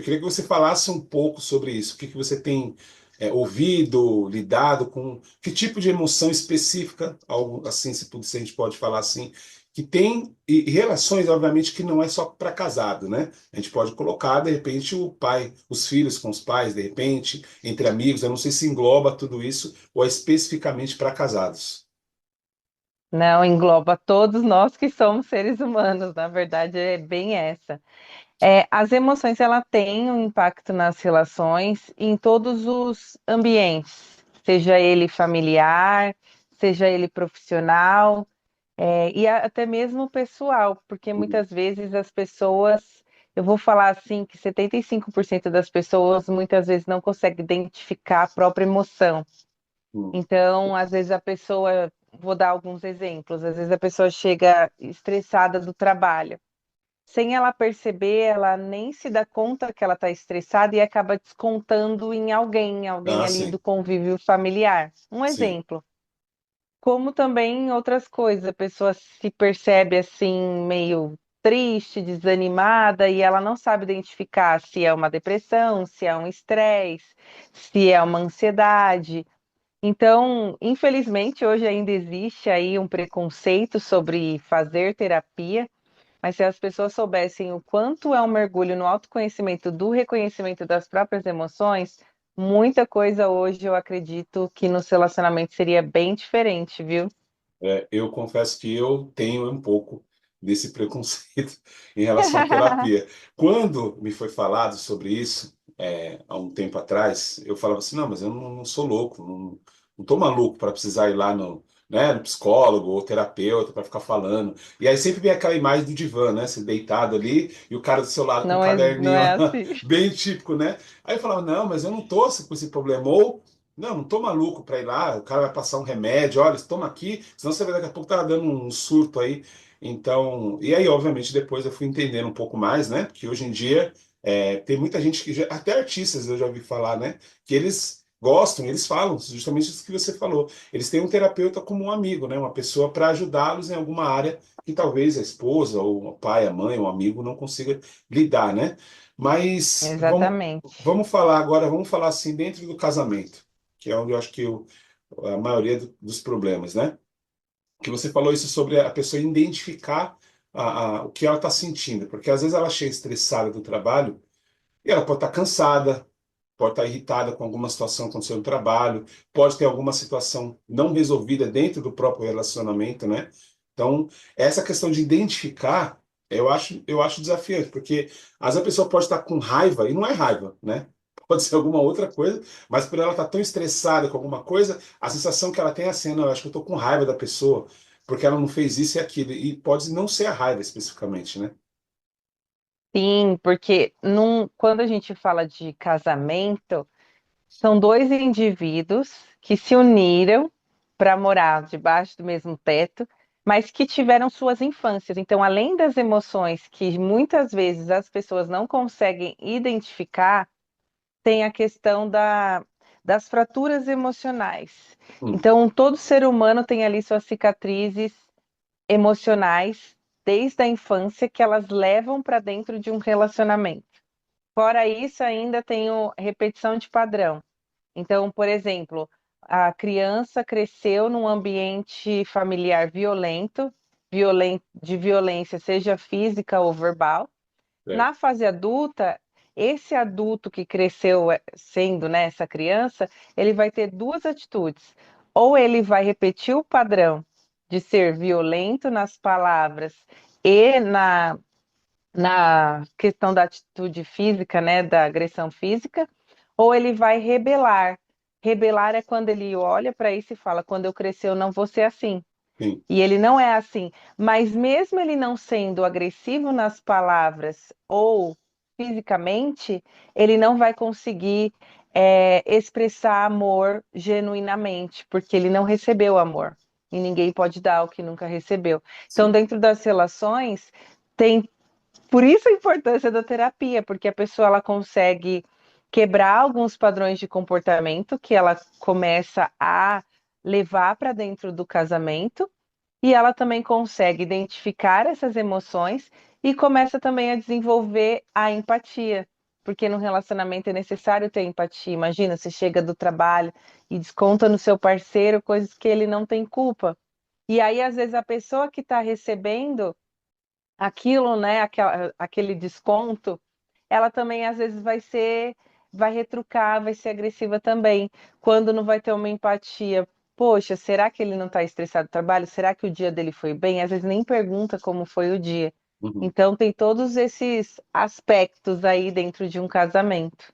queria que você falasse um pouco sobre isso. O que que você tem ouvido, lidado com que tipo de emoção específica, algo assim, se a gente pode falar assim, que tem e relações, obviamente, que não é só para casado, né? A gente pode colocar, de repente, o pai, os filhos com os pais, de repente, entre amigos. Eu não sei se engloba tudo isso ou é especificamente para casados. Não, engloba todos nós que somos seres humanos, na verdade é bem essa. As emoções, ela têm um impacto nas relações em todos os ambientes, seja ele familiar, seja ele profissional, até mesmo pessoal, porque Uhum. muitas vezes as pessoas, eu vou falar assim, que 75% das pessoas muitas vezes não conseguem identificar a própria emoção. Uhum. Então, às vezes a pessoa, vou dar alguns exemplos, às vezes a pessoa chega estressada do trabalho. Sem ela perceber, ela nem se dá conta que ela está estressada e acaba descontando em alguém Ah, ali do sim, convívio familiar. Um sim. exemplo. Como também em outras coisas, a pessoa se percebe assim, meio triste, desanimada, e ela não sabe identificar se é uma depressão, se é um estresse, se é uma ansiedade. Então, infelizmente, hoje ainda existe aí um preconceito sobre fazer terapia, mas se as pessoas soubessem o quanto é um mergulho no autoconhecimento, do reconhecimento das próprias emoções, muita coisa hoje eu acredito que nos relacionamentos seria bem diferente, viu? Eu confesso que eu tenho um pouco desse preconceito em relação à terapia. Quando me foi falado sobre isso, há um tempo atrás, eu falava assim, não, mas eu não sou louco, não tô maluco para precisar ir lá no psicólogo ou terapeuta para ficar falando. E aí sempre vem aquela imagem do divã, né? Você deitado ali e o cara do seu lado com um Não caderninho é assim. bem típico, né? Aí eu falava, não, mas eu não tô com esse problema. Ou não tô maluco para ir lá, o cara vai passar um remédio, olha, toma aqui, senão você vai daqui a pouco tá dando um surto aí. Então, e aí, obviamente, depois eu fui entendendo um pouco mais, né? Porque hoje em dia tem muita gente até artistas eu já ouvi falar, né? Que eles gostam, eles falam justamente isso que você falou. Eles têm um terapeuta como um amigo, né? Uma pessoa para ajudá-los em alguma área que talvez a esposa, ou o pai, a mãe, um amigo não consiga lidar, né? Mas Exatamente. vamos falar agora, vamos falar assim, dentro do casamento, que é onde eu acho que a maioria dos problemas, né? Que você falou isso sobre a pessoa identificar o que ela está sentindo, porque às vezes ela chega estressada do trabalho e ela pode estar cansada, pode estar irritada com alguma situação que aconteceu no trabalho, pode ter alguma situação não resolvida dentro do próprio relacionamento, né? Então, essa questão de identificar, eu acho desafiante, porque às vezes a pessoa pode estar com raiva, e não é raiva, né? Pode ser alguma outra coisa, mas por ela estar tão estressada com alguma coisa, a sensação que ela tem é assim, não, eu acho que eu estou com raiva da pessoa, porque ela não fez isso e aquilo, e pode não ser a raiva especificamente, né? Sim, porque quando a gente fala de casamento, são dois indivíduos que se uniram para morar debaixo do mesmo teto, mas que tiveram suas infâncias. Então, além das emoções que muitas vezes as pessoas não conseguem identificar, tem a questão das fraturas emocionais. Hum, Então, todo ser humano tem ali suas cicatrizes emocionais desde a infância que elas levam para dentro de um relacionamento. Fora isso, ainda tem repetição de padrão. Então, por exemplo, a criança cresceu num ambiente familiar violento, de violência, seja física ou verbal. é, Na fase adulta, esse adulto que cresceu sendo, né, essa criança, ele vai ter duas atitudes. Ou ele vai repetir o padrão de ser violento nas palavras e na questão da atitude física, né, da agressão física, ou ele vai rebelar. Rebelar é quando ele olha para isso e fala: quando eu crescer, eu não vou ser assim. sim. E ele não é assim. Mas mesmo ele não sendo agressivo nas palavras ou fisicamente, ele não vai conseguir expressar amor genuinamente, porque ele não recebeu amor. E ninguém pode dar o que nunca recebeu. Então, Sim. dentro das relações, tem por isso a importância da terapia, porque a pessoa ela consegue quebrar alguns padrões de comportamento que ela começa a levar para dentro do casamento e ela também consegue identificar essas emoções e começa também a desenvolver a empatia, porque no relacionamento é necessário ter empatia. Imagina, você chega do trabalho e desconta no seu parceiro coisas que ele não tem culpa. E aí, às vezes, a pessoa que está recebendo aquilo, né, aquele desconto, ela também às vezes vai retrucar, vai ser agressiva também, quando não vai ter uma empatia. Poxa, será que ele não está estressado do trabalho? Será que o dia dele foi bem? Às vezes nem pergunta como foi o dia. Uhum. Então tem todos esses aspectos aí dentro de um casamento.